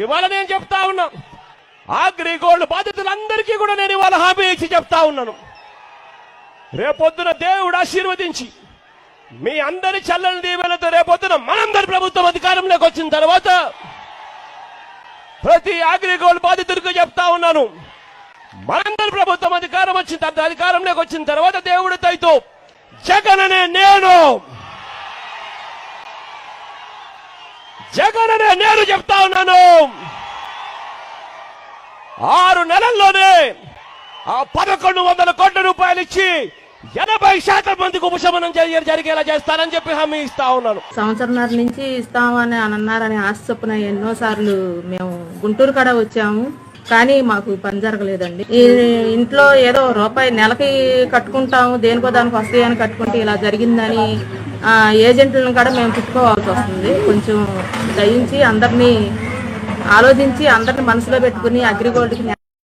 ఇవాళ నేను చెప్తా ఉన్నా, అగ్రిగోల్డ్ బాధితులందరికీ కూడా నేను ఇవాళ హామీ ఇచ్చి చెప్తా ఉన్నాను. రేపొద్దున దేవుడు ఆశీర్వదించి మీ అందరి చల్లని దీవెనతో రేపొద్దున మనందరి ప్రభుత్వం అధికారంలోకి వచ్చిన తర్వాత ప్రతి అగ్రిగోల్డ్ బాధితుడికి చెప్తా ఉన్నాను, మనందరి ప్రభుత్వం అధికారంలోకి వచ్చిన తర్వాత దేవుడి దయతో జగన్ అనే నేను చెప్తా ఉన్నాను, 6 నెలల్లోనే ఆ 1100 కోట్ల రూపాయలు ఇచ్చి 80% మందికి ఉపశమనం జరిగేలా చేస్తానని చెప్పి హామీ ఇస్తా ఉన్నాను. సంవత్సరంన్నర నుంచి ఇస్తామని అన్నారని ఆశ చొప్పున ఎన్నోసార్లు మేము గుంటూరు కాడ వచ్చాము, కానీ మాకు పని జరగలేదండి. ఈ ఇంట్లో ఏదో రూపాయి నెలకి కట్టుకుంటాము, దేనికో దానికి వస్తాయని కట్టుకుంటే ఇలా జరిగిందని ఏజెంట్లను కూడా మేము తిట్టుకోవాల్సి వస్తుంది. కొంచెం దయించి అందరినీ ఆలోచించి అందరిని మనసులో పెట్టుకుని అగ్రిగోల్డ్కి